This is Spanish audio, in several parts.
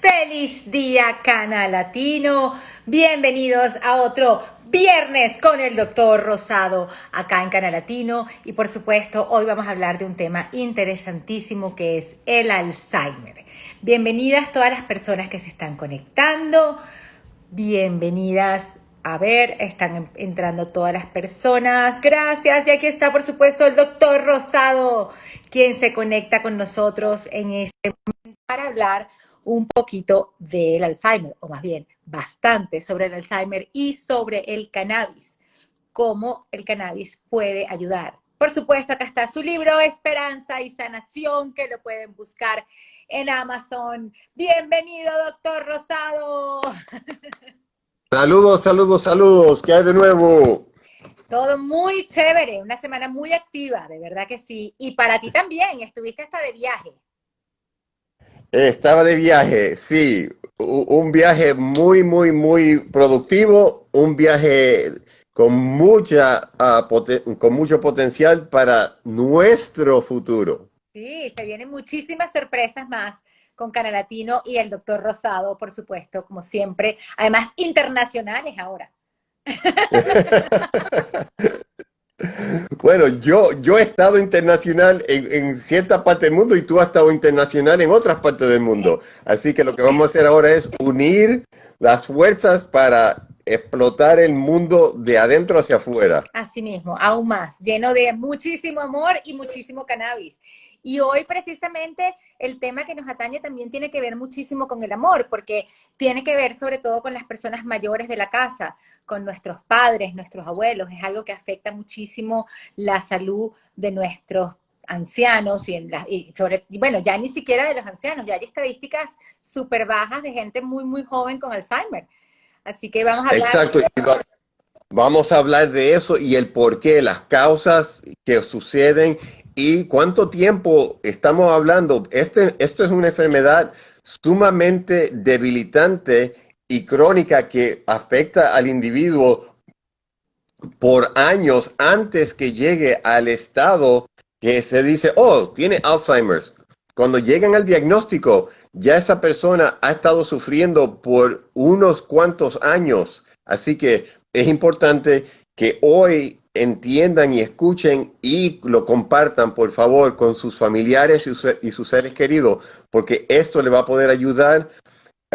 Feliz día, Cana Latino. Bienvenidos a otro viernes con el doctor Rosado acá en Cana Latino. Y por supuesto, hoy vamos a hablar de un tema interesantísimo que es el Alzheimer. Bienvenidas todas las personas que se están conectando. Bienvenidas. A ver, están entrando todas las personas. Gracias. Y aquí está, por supuesto, el doctor Rosado, quien se conecta con nosotros en este momento para hablar un poquito del Alzheimer, o más bien, bastante sobre el Alzheimer y sobre el cannabis, cómo el cannabis puede ayudar. Por supuesto, acá está su libro Esperanza y Sanación, que lo pueden buscar en Amazon. Bienvenido, doctor Rosado. Saludos, saludos, saludos. ¿Qué hay de nuevo? Todo muy chévere, una semana muy activa, de verdad que sí. Y para ti también, estuviste hasta de viaje. Estaba de viaje, sí. Un viaje muy productivo. Un viaje con con mucho potencial para nuestro futuro. Sí, se vienen muchísimas sorpresas más con Canal Latino y el doctor Rosado, por supuesto, como siempre. Además, internacionales ahora. Bueno, yo he estado internacional en cierta parte del mundo y tú has estado internacional en otras partes del mundo. Así que lo que vamos a hacer ahora es unir las fuerzas para explotar el mundo de adentro hacia afuera. Así mismo, aún más, lleno de muchísimo amor y muchísimo cannabis. Y hoy precisamente el tema que nos atañe también tiene que ver muchísimo con el amor, porque tiene que ver sobre todo con las personas mayores de la casa, con nuestros padres, nuestros abuelos. Es algo que afecta muchísimo la salud de nuestros ancianos y bueno, ya ni siquiera de los ancianos, ya hay estadísticas súper bajas de gente muy joven con Alzheimer. Así que vamos a hablar. Exacto. Vamos a hablar de eso y el por qué, las causas que suceden y cuánto tiempo estamos hablando. Esto es una enfermedad sumamente debilitante y crónica que afecta al individuo por años antes que llegue al estado que se dice, oh, tiene Alzheimer's. Cuando llegan al diagnóstico, ya esa persona ha estado sufriendo por unos cuantos años. Así que es importante que hoy entiendan y escuchen y lo compartan, por favor, con sus familiares y sus seres queridos, porque esto le va a poder ayudar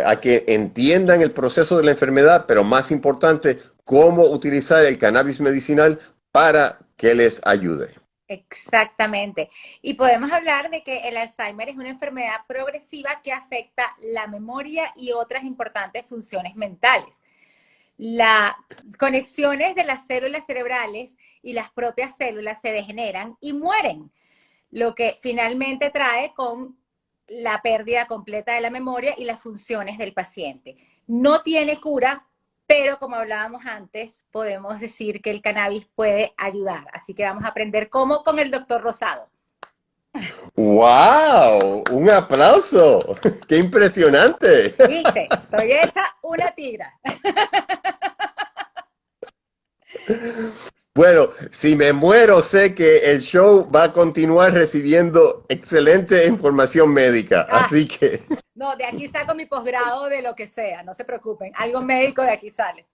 a que entiendan el proceso de la enfermedad, pero más importante, cómo utilizar el cannabis medicinal para que les ayude. Exactamente. Y podemos hablar de que el Alzheimer es una enfermedad progresiva que afecta la memoria y otras importantes funciones mentales. Las conexiones de las células cerebrales y las propias células se degeneran y mueren, lo que finalmente trae con la pérdida completa de la memoria y las funciones del paciente. No tiene cura, pero como hablábamos antes, podemos decir que el cannabis puede ayudar. Así que vamos a aprender cómo con el doctor Rosado. ¡Wow! ¡Un aplauso! ¡Qué impresionante! ¿Viste? Estoy hecha una tigra. Bueno, si me muero, sé que el show va a continuar recibiendo excelente información médica, Ah, así que, no, de aquí saco mi posgrado de lo que sea, no se preocupen. Algo médico de aquí sale.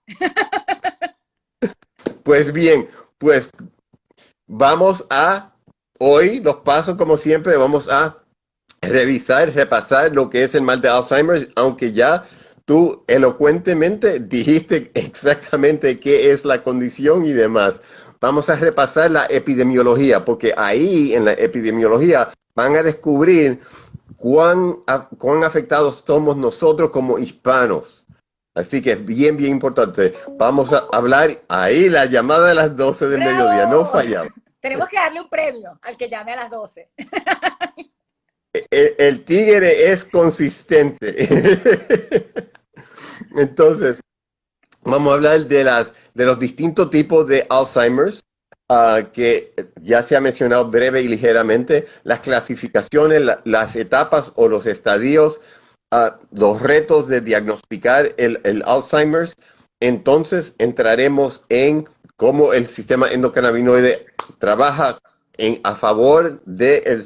pues bien, pues vamos a, hoy los pasos como siempre, vamos a revisar, repasar lo que es el mal de Alzheimer, aunque ya tú elocuentemente dijiste exactamente qué es la condición y demás. Vamos a repasar la epidemiología, porque ahí en la epidemiología van a descubrir cuán afectados somos nosotros como hispanos. Así que es bien importante. Vamos a hablar ahí, la llamada de las 12 del mediodía, no ¡Bravo! fallamos. Tenemos que darle un premio al que llame a las 12. El tigre es consistente. Entonces, vamos a hablar de los distintos tipos de Alzheimer's, que ya se ha mencionado breve y ligeramente, las clasificaciones, las etapas o los estadios, los retos de diagnosticar el Alzheimer's. Entonces, entraremos en cómo el sistema endocannabinoide trabaja a favor de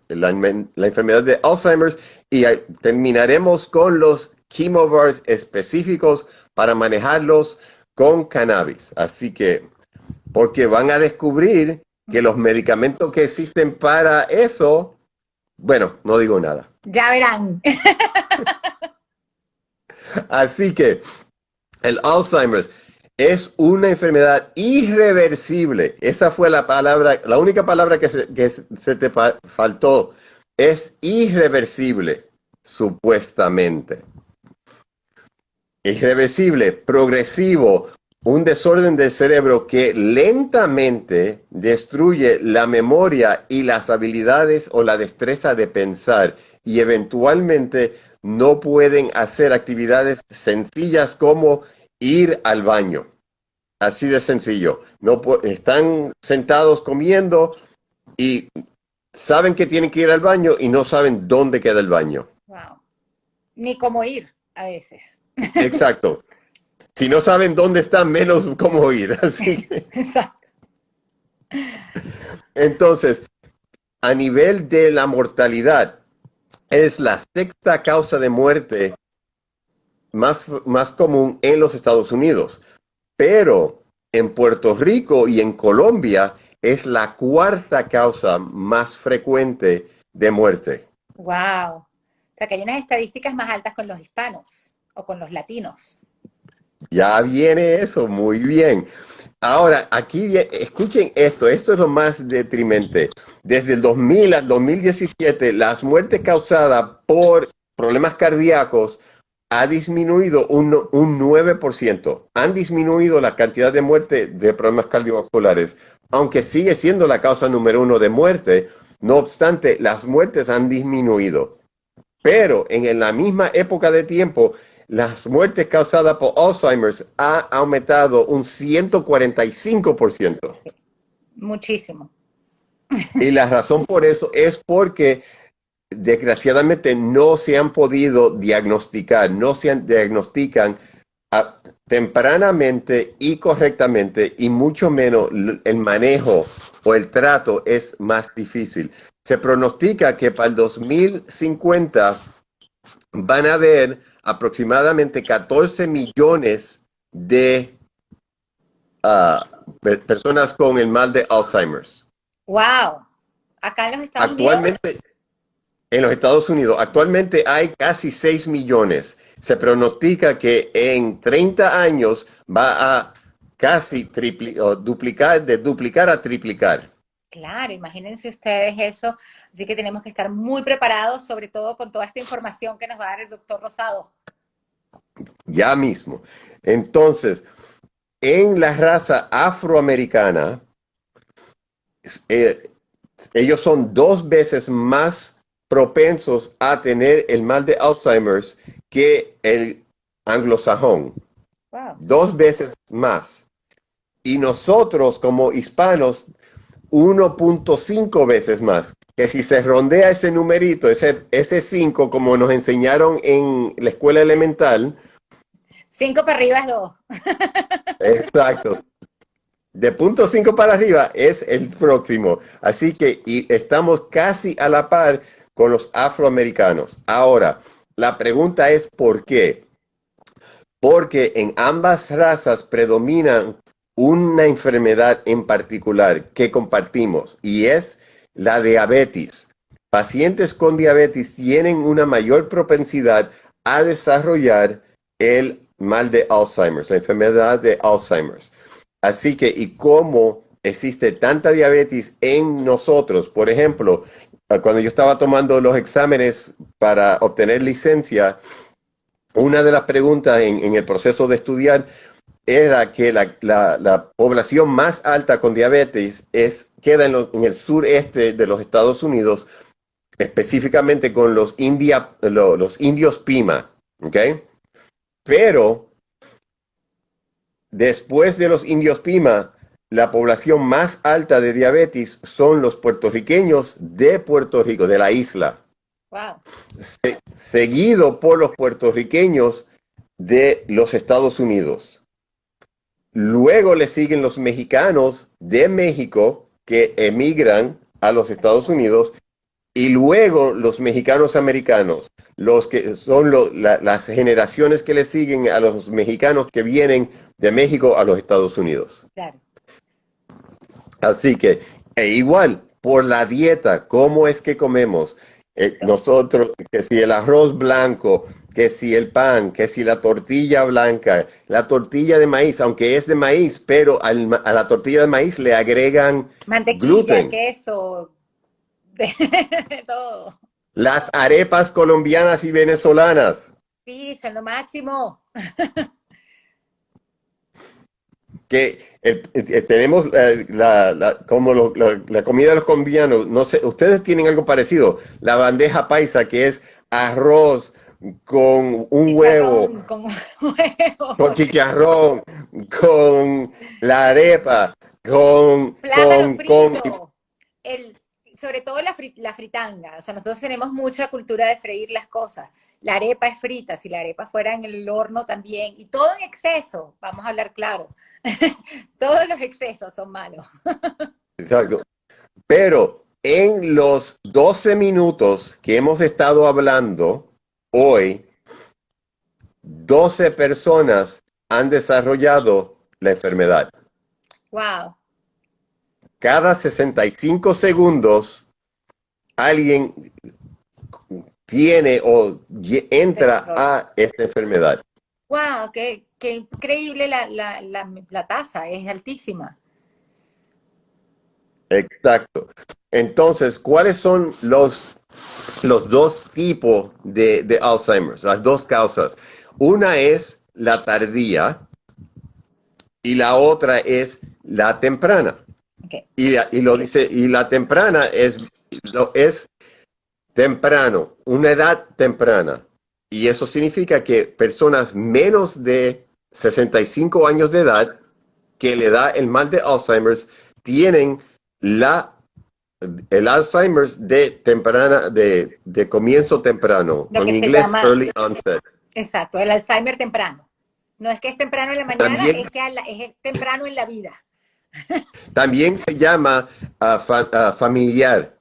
la enfermedad de Alzheimer's Y terminaremos con los chemovars específicos para manejarlos con cannabis. Así que, porque van a descubrir que los medicamentos que existen para eso, bueno, no digo nada. Ya verán. Así que el Alzheimer's es una enfermedad irreversible. Esa fue la palabra, la única palabra que se te faltó. Es irreversible, supuestamente. Irreversible, progresivo, un desorden del cerebro que lentamente destruye la memoria y las habilidades o la destreza de pensar y eventualmente no pueden hacer actividades sencillas como ir al baño. Así de sencillo. No están sentados comiendo y saben que tienen que ir al baño y no saben dónde queda el baño. Wow. Ni cómo ir a veces. Exacto. Si no saben dónde está, menos cómo ir. Así que, Exacto. entonces, a nivel de la mortalidad, es la sexta causa de muerte más común en los Estados Unidos. Pero en Puerto Rico y en Colombia es la cuarta causa más frecuente de muerte. Wow. O sea que hay unas estadísticas más altas con los hispanos o con los latinos. Ya viene eso, muy bien. Ahora, aquí escuchen esto es lo más deprimente. Desde el 2000 al 2017, las muertes causadas por problemas cardíacos ha disminuido un 9%. Han disminuido la cantidad de muertes de problemas cardiovasculares, aunque sigue siendo la causa número uno de muerte. No obstante, las muertes han disminuido. Pero en la misma época de tiempo, las muertes causadas por Alzheimer's ha aumentado un 145%. Muchísimo. Y la razón por eso es porque desgraciadamente no se han podido diagnosticar, no se diagnostican tempranamente y correctamente, y mucho menos el manejo o el trato es más difícil. Se pronostica que para el 2050 van a haber aproximadamente 14 millones de personas con el mal de Alzheimer's. Wow. Acá en los Estados Unidos. Actualmente, en los Estados Unidos, actualmente hay casi 6 millones. Se pronostica que en 30 años va a casi duplicar, de duplicar a triplicar. Claro, imagínense ustedes eso. Así que tenemos que estar muy preparados, sobre todo con toda esta información que nos va a dar el doctor Rosado. Ya mismo. Entonces, en la raza afroamericana, ellos son 2 veces más propensos a tener el mal de Alzheimer's que el anglosajón. Wow. 2 veces más. Y nosotros como hispanos, 1.5 veces más. Que si se rondea ese numerito, ese 5, como nos enseñaron en la escuela elemental. 5 para arriba es 2. Exacto. De 0.5 para arriba es el próximo. Así que estamos casi a la par con los afroamericanos. Ahora, la pregunta es ¿por qué? Porque en ambas razas predominan una enfermedad en particular que compartimos y es la diabetes. Pacientes con diabetes tienen una mayor propensidad a desarrollar el mal de Alzheimer's, la enfermedad de Alzheimer's. Así que, y como existe tanta diabetes en nosotros, por ejemplo, cuando yo estaba tomando los exámenes para obtener licencia, una de las preguntas en el proceso de estudiar era que la población más alta con diabetes queda en el sureste de los Estados Unidos, específicamente con los indios Pima, ¿ok? Pero después de los indios Pima, la población más alta de diabetes son los puertorriqueños de Puerto Rico, de la isla. Wow. Seguido por los puertorriqueños de los Estados Unidos. Luego le siguen los mexicanos de México que emigran a los Estados Unidos Y luego los mexicanos americanos, los que son las generaciones que le siguen a los mexicanos que vienen de México a los Estados Unidos. Claro. Así que, igual, por la dieta, ¿cómo es que comemos? Nosotros, que si el arroz blanco, que si el pan, que si la tortilla blanca, la tortilla de maíz, aunque es de maíz, pero a la tortilla de maíz le agregan Mantequilla, gluten. queso, de, de todo. Las arepas colombianas y venezolanas, Sí, son lo máximo. que tenemos como la comida de los colombianos, no sé, ustedes tienen algo parecido, la bandeja paisa, que es arroz con un huevo, Chicharrón con huevo, con chicharrón, con la arepa, plátano con frito, el, sobre todo la fritanga. O sea, nosotros tenemos mucha cultura de freír las cosas. La arepa es frita, si la arepa fuera en el horno también. Y todo en exceso, vamos a hablar claro. Todos los excesos son malos. exacto. Pero en los 12 minutos que hemos estado hablando hoy, 12 personas han desarrollado la enfermedad. Wow. Cada 65 segundos alguien tiene o entra a esta enfermedad. Wow, qué increíble la tasa, es altísima. Exacto. Entonces, ¿cuáles son los dos tipos de Alzheimer? Las dos causas. Una es la tardía y la otra es la temprana. Okay. Y la temprana es temprano, una edad temprana. Y eso significa que personas menos de 65 años de edad que le da el mal de Alzheimer tienen el Alzheimer de comienzo temprano, Lo en que se inglés llama, early onset. exacto, el Alzheimer temprano. No es que es temprano en la mañana, También, es que es temprano en la vida. también se llama familiar.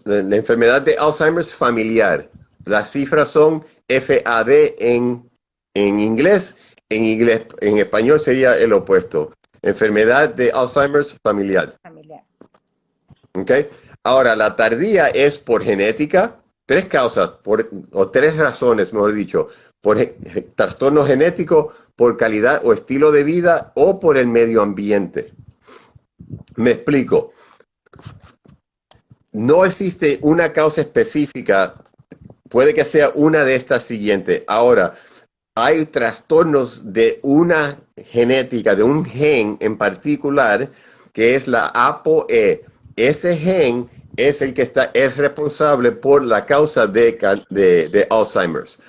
La enfermedad de Alzheimer familiar. Las cifras son FAD en inglés. En español sería el opuesto. Enfermedad de Alzheimer familiar. Familiar. ¿Okay? Ahora, la tardía es por genética, tres causas, o tres razones, mejor dicho, por trastorno genético, por calidad o estilo de vida o por el medio ambiente. Me explico. No existe una causa específica, puede que sea una de estas siguientes. Ahora, hay trastornos de una genética, de un gen en particular, que es la ApoE. Ese gen es el que es responsable por la causa de Alzheimer's.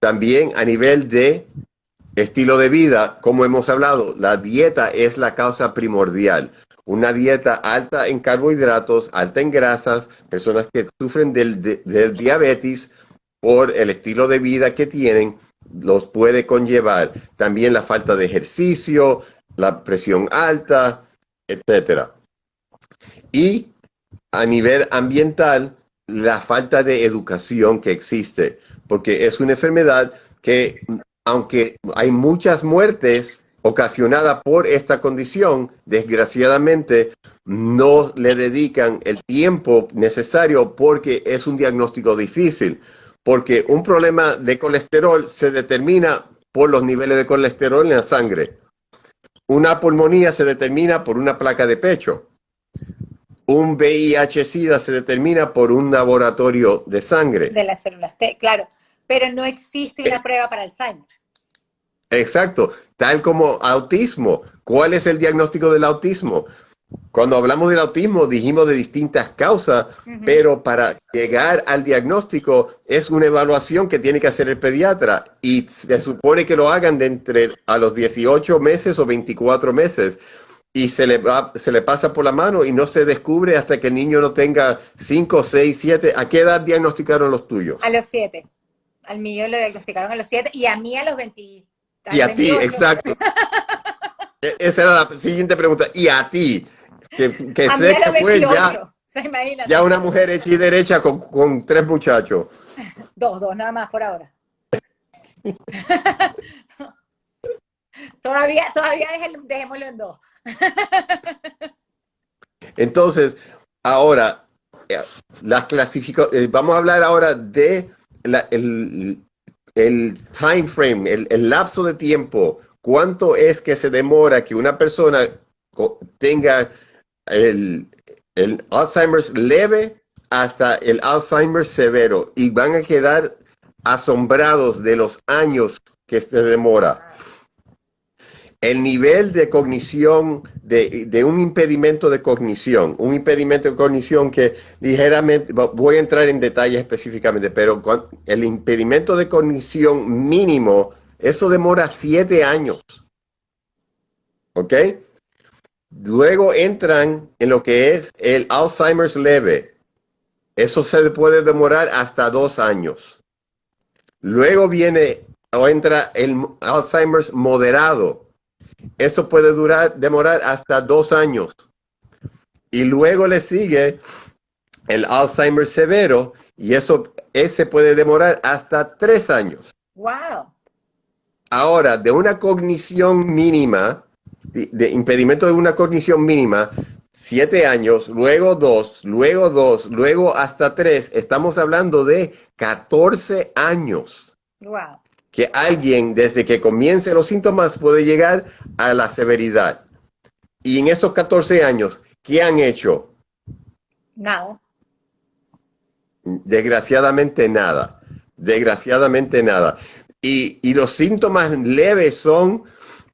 También a nivel de estilo de vida, como hemos hablado, la dieta es la causa primordial. Una dieta alta en carbohidratos, alta en grasas, personas que sufren del diabetes por el estilo de vida que tienen, los puede conllevar. También la falta de ejercicio, la presión alta, etcétera. Y a nivel ambiental, la falta de educación que existe, porque es una enfermedad que, aunque hay muchas muertes ocasionadas por esta condición, desgraciadamente no le dedican el tiempo necesario porque es un diagnóstico difícil, porque un problema de colesterol se determina por los niveles de colesterol en la sangre. Una pulmonía se determina por una placa de pecho. Un VIH-Sida se determina por un laboratorio de sangre. De las células T, claro. Pero no existe una prueba para Alzheimer. Exacto. Tal como autismo. ¿Cuál es el diagnóstico del autismo? Cuando hablamos del autismo dijimos de distintas causas, pero para llegar al diagnóstico es una evaluación que tiene que hacer el pediatra y se supone que lo hagan a los 18 meses o 24 meses. Y se le pasa por la mano y no se descubre hasta que el niño no tenga 5, 6, 7. ¿A qué edad diagnosticaron los tuyos? A los 7. Al mío lo diagnosticaron a los 7 y a mí a los 20. Y a 28. ti, exacto. Esa era la siguiente pregunta. ¿Y a ti? Que A mí a sepa los pues 28. ya. sea, Ya imagínate. una mujer hecha y derecha con tres muchachos. Dos nada más por ahora. Todavía dejémoslo en dos. Entonces, ahora, eh, vamos a hablar ahora de el time frame, el lapso de tiempo. ¿Cuánto es que se demora que una persona tenga el, el Alzheimer's leve hasta el Alzheimer's severo? Y van a quedar asombrados de los años que se demora. El nivel de cognición, de un impedimento de cognición, que ligeramente, voy a entrar en detalles específicamente, pero el impedimento de cognición mínimo, eso demora 7 años, ¿ok? Luego entran en lo que es el Alzheimer's leve, eso se puede demorar hasta 2 años. Luego viene o entra el Alzheimer's moderado. Eso puede demorar hasta 2 años. Y luego le sigue el Alzheimer severo y ese puede demorar hasta 3 años. Wow. Ahora, de una cognición mínima, de impedimento de una cognición mínima, 7 años, luego 2, luego hasta 3, estamos hablando de 14 años. Wow. Que alguien, desde que comience los síntomas, puede llegar a la severidad. Y en esos 14 años, ¿qué han hecho? Nada. Desgraciadamente nada. Desgraciadamente nada. Y los síntomas leves son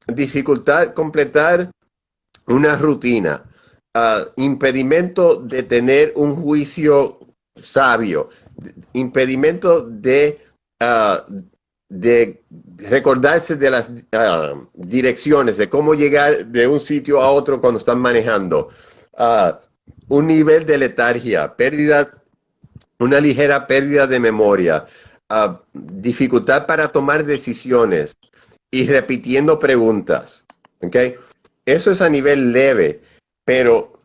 dificultad completar una rutina, impedimento de tener un juicio sabio, impedimento de recordarse de las direcciones, de cómo llegar de un sitio a otro cuando están manejando. Un nivel de letargia, una ligera pérdida de memoria, dificultad para tomar decisiones y repitiendo preguntas. ¿Okay? Eso es a nivel leve, pero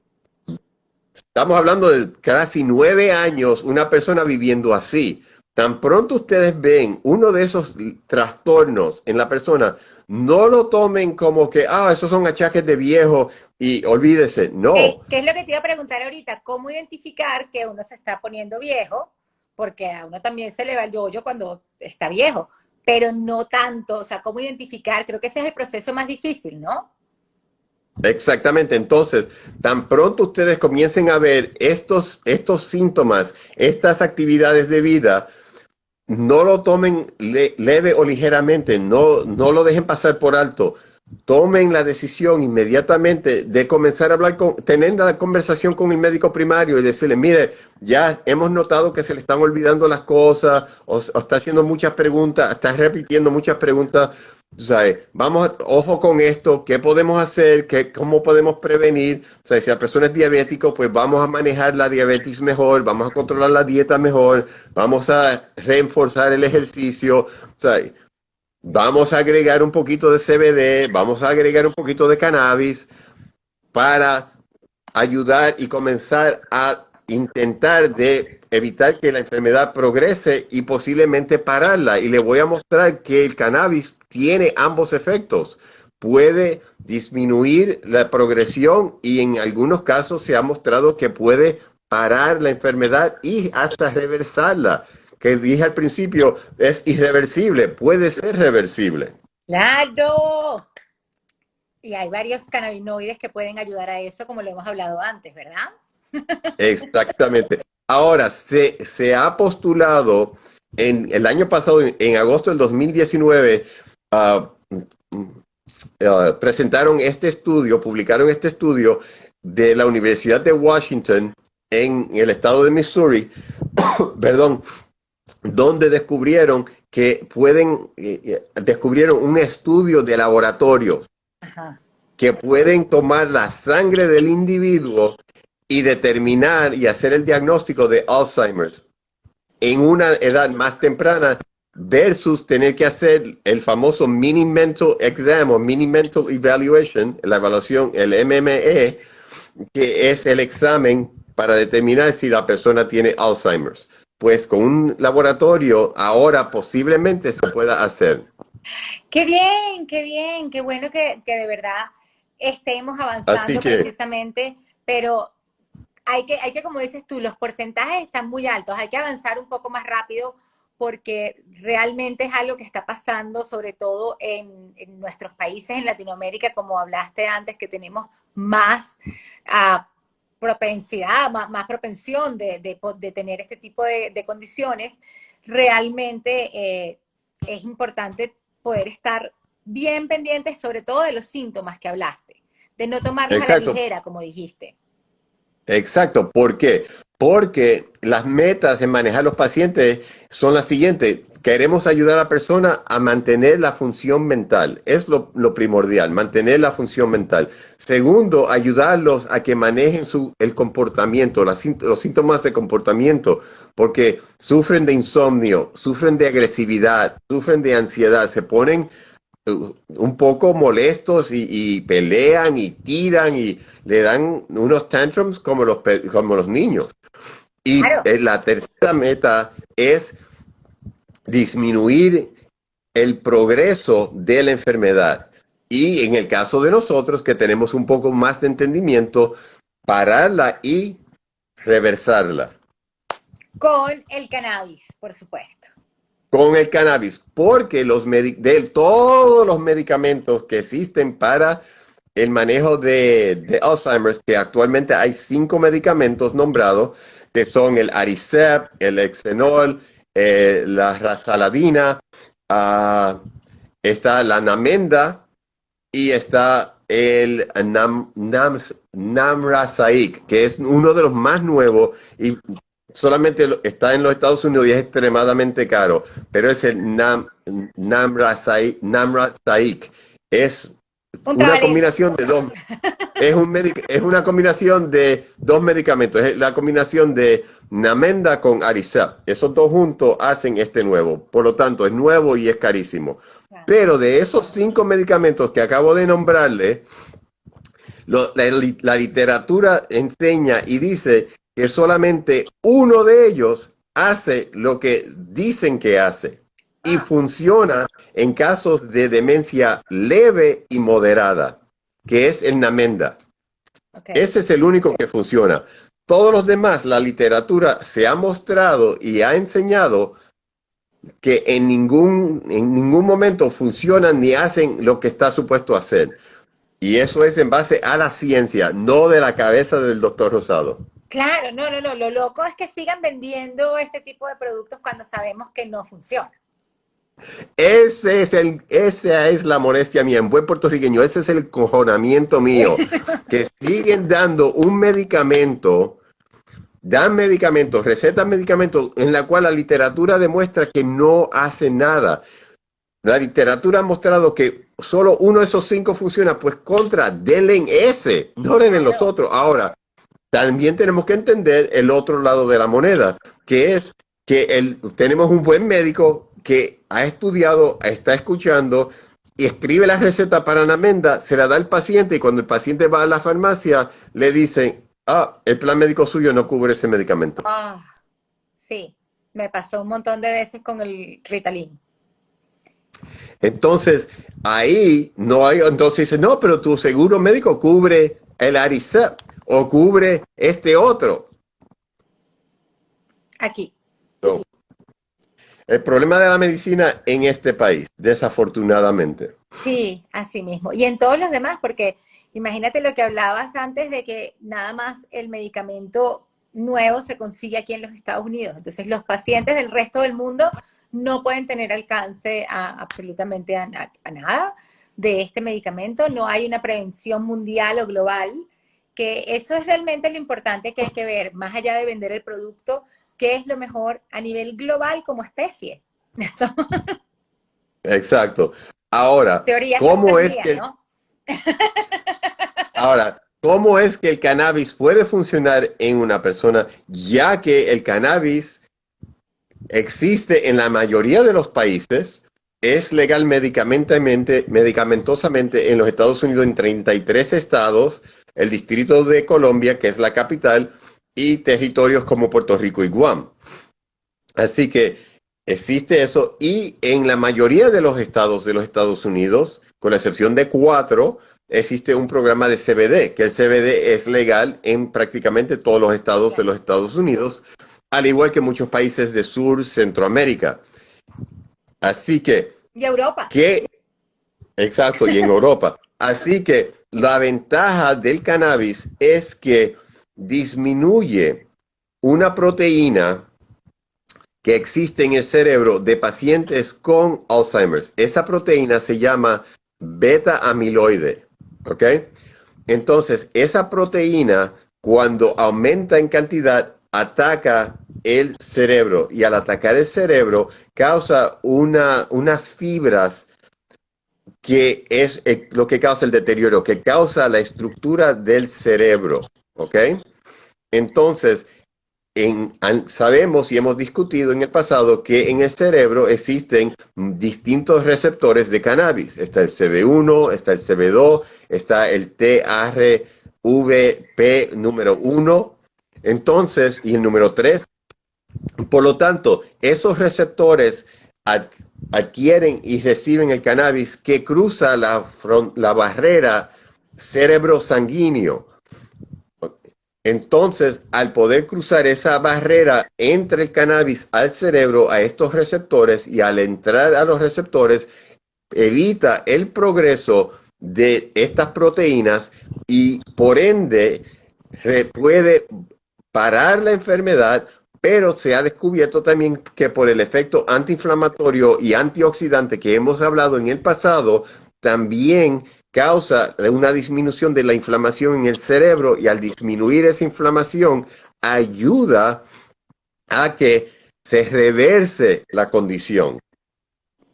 estamos hablando de casi 9 años una persona viviendo así. Tan pronto ustedes ven uno de esos trastornos en la persona, no lo tomen como que, esos son achaques de viejo y olvídese. No, ¿Qué es lo que te iba a preguntar ahorita? ¿Cómo identificar que uno se está poniendo viejo? Porque a uno también se le va el yoyo cuando está viejo, pero no tanto. O sea, ¿cómo identificar? Creo que ese es el proceso más difícil, ¿no? exactamente. Entonces, tan pronto ustedes comiencen a ver estos síntomas, estas actividades de vida, no lo tomen leve o ligeramente, no lo dejen pasar por alto. Tomen la decisión inmediatamente de comenzar a tener la conversación con el médico primario y decirle, mire, ya hemos notado que se le están olvidando las cosas, o está haciendo muchas preguntas, está repitiendo muchas preguntas. O sea, ojo con esto, ¿qué podemos hacer? ¿Cómo podemos prevenir? O sea, si la persona es diabético, pues vamos a manejar la diabetes mejor, vamos a controlar la dieta mejor, vamos a reforzar el ejercicio. O sea, vamos a agregar un poquito de CBD, vamos a agregar un poquito de cannabis para ayudar y comenzar a intentar de evitar que la enfermedad progrese y posiblemente pararla. Y le voy a mostrar que el cannabis tiene ambos efectos. Puede disminuir la progresión y en algunos casos se ha mostrado que puede parar la enfermedad y hasta reversarla. Que dije al principio, es irreversible, puede ser reversible. Claro. Y hay varios cannabinoides que pueden ayudar a eso, como lo hemos hablado antes, ¿verdad? Exactamente. Ahora, se ha postulado en el año pasado, en agosto del 2019, presentaron este estudio, publicaron este estudio de la Universidad de Washington en el estado de Missouri, perdón, donde descubrieron descubrieron un estudio de laboratorio Ajá. que pueden tomar la sangre del individuo y determinar y hacer el diagnóstico de Alzheimer's en una edad más temprana versus tener que hacer el famoso Mini Mental Exam o Mini Mental Evaluation, la evaluación, el MME, que es el examen para determinar si la persona tiene Alzheimer's. Pues con un laboratorio ahora posiblemente se pueda hacer. Qué bueno que de verdad estemos Así avanzando que, precisamente, pero hay que, como dices tú, los porcentajes están muy altos, hay que avanzar un poco más rápido porque realmente es algo que está pasando, sobre todo en nuestros países, en Latinoamérica, como hablaste antes, que tenemos más propensidad, más propensión de tener este tipo de condiciones. Realmente es importante poder estar bien pendientes, sobre todo de los síntomas que hablaste, de no tomarlos a la exacto. ligera, como dijiste. Exacto. ¿Por qué? Porque las metas en manejar los pacientes son las siguientes. Queremos ayudar a la persona a mantener la función mental. Es lo primordial, mantener la función mental. Segundo, ayudarlos a que manejen el comportamiento, los síntomas de comportamiento, porque sufren de insomnio, sufren de agresividad, sufren de ansiedad, se ponen un poco molestos y pelean y tiran y le dan unos tantrums como los niños. Y Claro. la tercera meta es disminuir el progreso de la enfermedad. Y en el caso de nosotros, que tenemos un poco más de entendimiento, pararla y reversarla. Con el cannabis, por supuesto. Con el cannabis, porque todos los medicamentos que existen para el manejo de Alzheimer's, que actualmente hay 5 medicamentos nombrados, que son el Aricept, el Exenol, la Rasaladina, está la Namenda y está el Namrasaik, que es uno de los más nuevos y solamente está en los Estados Unidos y es extremadamente caro, pero es el Namrasaik. Es Un una trabalengua. combinación de dos, es una combinación de dos medicamentos, es la combinación de Namenda con Aricept. Esos dos juntos hacen este nuevo, por lo tanto es nuevo y es carísimo. Pero de esos 5 medicamentos que acabo de nombrarle, la literatura enseña y dice que solamente uno de ellos hace lo que dicen que hace y funciona en casos de demencia leve y moderada, que es el Namenda. Okay. Ese es el único que funciona. Todos los demás, la literatura se ha mostrado y ha enseñado que en ningún momento funcionan ni hacen lo que está supuesto hacer. Y eso es en base a la ciencia, no de la cabeza del doctor Rosado. Claro, no. Lo loco es que sigan vendiendo este tipo de productos cuando sabemos que no funciona. Esa es la molestia mía, en buen puertorriqueño, ese es el cojonamiento mío, que siguen dando un medicamento, dan medicamentos, recetan medicamentos en la cual la literatura demuestra que no hace nada. La literatura ha mostrado que solo uno de esos 5 funciona, pues denle ese, no le den los Claro. otros. Ahora, también tenemos que entender el otro lado de la moneda, que es que tenemos un buen médico que ha estudiado, está escuchando y escribe la receta para Namenda, se la da al paciente y cuando el paciente va a la farmacia le dicen, el plan médico suyo no cubre ese medicamento. Sí, me pasó un montón de veces con el Ritalin. Entonces, ahí no hay, entonces dice, no, pero tu seguro médico cubre el Aricept o cubre este otro. Aquí. No. El problema de la medicina en este país, desafortunadamente. Sí, así mismo. Y en todos los demás, porque imagínate lo que hablabas antes de que nada más el medicamento nuevo se consigue aquí en los Estados Unidos. Entonces los pacientes del resto del mundo no pueden tener alcance absolutamente a nada de este medicamento. No hay una prevención mundial o global, que eso es realmente lo importante que hay que ver, más allá de vender el producto, qué es lo mejor a nivel global como especie. Eso, Exacto. Ahora, teoría es ¿cómo es fantasía, que ¿no? ¿cómo es que el cannabis puede funcionar en una persona, ya que el cannabis existe en la mayoría de los países, es legal medicamentosamente en los Estados Unidos en 33 estados, el Distrito de Colombia, que es la capital, y territorios como Puerto Rico y Guam. Así que existe eso y en la mayoría de los Estados Unidos, con la excepción de 4, existe un programa de CBD, que el CBD es legal en prácticamente todos los estados de los Estados Unidos, al igual que muchos países de Centroamérica. Así que, Y Europa. exacto, y en Europa. Así que la ventaja del cannabis es que disminuye una proteína que existe en el cerebro de pacientes con Alzheimer's. Esa proteína se llama beta amiloide, ¿ok? Entonces, esa proteína, cuando aumenta en cantidad, ataca el cerebro y al atacar el cerebro causa unas fibras que es lo que causa el deterioro, que causa la estructura del cerebro, ¿ok? Entonces, sabemos y hemos discutido en el pasado que en el cerebro existen distintos receptores de cannabis. Está el CB1, está el CB2, está el TRVP número 1, entonces, y el número 3. Por lo tanto, esos receptores adquieren y reciben el cannabis que cruza la barrera cerebro-sanguíneo. Entonces, al poder cruzar esa barrera entre el cannabis al cerebro, a estos receptores, y al entrar a los receptores, evita el progreso de estas proteínas y por ende puede parar la enfermedad, pero se ha descubierto también que por el efecto antiinflamatorio y antioxidante que hemos hablado en el pasado, también causa una disminución de la inflamación en el cerebro, y al disminuir esa inflamación ayuda a que se reverse la condición.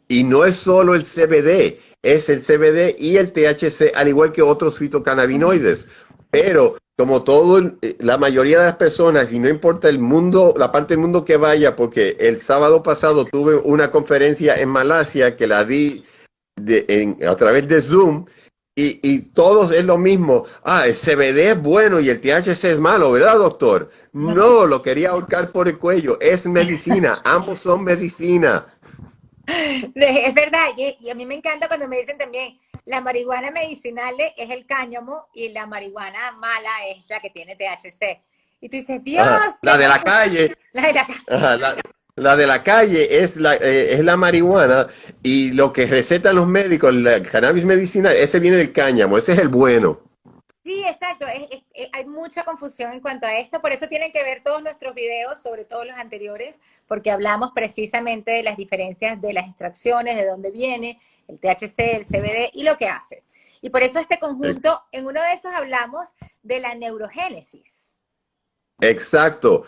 Y no es solo el CBD, es el CBD y el THC, al igual que otros fitocannabinoides. Pero como la mayoría de las personas, y no importa el mundo, la parte del mundo que vaya, porque el sábado pasado tuve una conferencia en Malasia que la di a través de Zoom, y todos es lo mismo. El CBD es bueno y el THC es malo, ¿verdad, doctor? No, lo quería ahorcar por el cuello. Es medicina, ambos son medicina. Es verdad, y a mí me encanta cuando me dicen también, la marihuana medicinal es el cáñamo y la marihuana mala es la que tiene THC. Y tú dices, Dios, Ajá. La de la calle. La de la calle. Ajá, la de la calle es la marihuana, y lo que recetan los médicos, el cannabis medicinal, ese viene del cáñamo, ese es el bueno. Sí, exacto. Hay mucha confusión en cuanto a esto, por eso tienen que ver todos nuestros videos, sobre todo los anteriores, porque hablamos precisamente de las diferencias de las extracciones, de dónde viene el THC, el CBD y lo que hace. Y por eso este conjunto, en uno de esos hablamos de la neurogénesis. Exacto.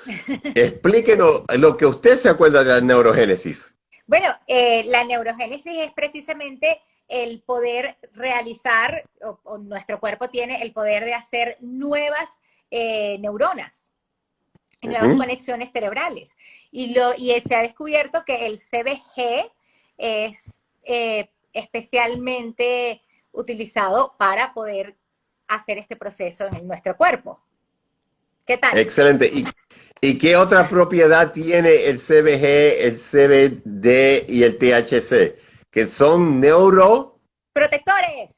Explíquenos lo que usted se acuerda de la neurogénesis. Bueno, la neurogénesis es precisamente el poder realizar, o nuestro cuerpo tiene el poder de hacer nuevas neuronas, nuevas conexiones cerebrales. Y se ha descubierto que el CBG es especialmente utilizado para poder hacer este proceso en nuestro cuerpo. ¿Qué tal? Excelente. ¿Y qué otra propiedad tiene el CBG, el CBD y el THC? Que son protectores.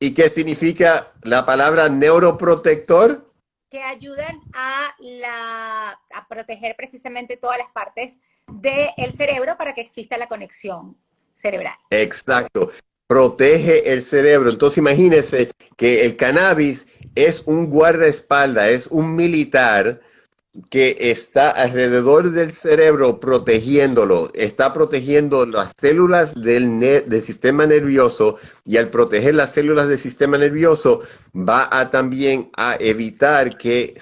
¿Y qué significa la palabra neuroprotector? Que ayudan a proteger precisamente todas las partes del cerebro para que exista la conexión cerebral. Exacto. Protege el cerebro. Entonces imagínense que el cannabis es un guardaespaldas, es un militar que está alrededor del cerebro protegiéndolo, está protegiendo las células del sistema nervioso, y al proteger las células del sistema nervioso va también a evitar que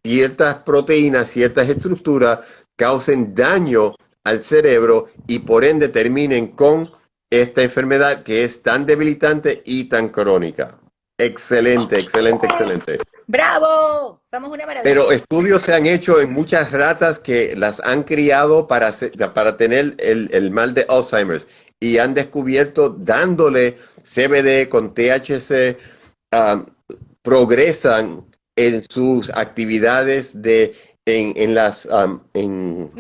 ciertas proteínas, ciertas estructuras causen daño al cerebro y por ende terminen con esta enfermedad que es tan debilitante y tan crónica. Excelente, excelente, excelente. ¡Bravo! Somos una maravilla. Pero estudios se han hecho en muchas ratas que las han criado para tener el mal de Alzheimer's, y han descubierto, dándole CBD con THC, progresan en sus actividades Los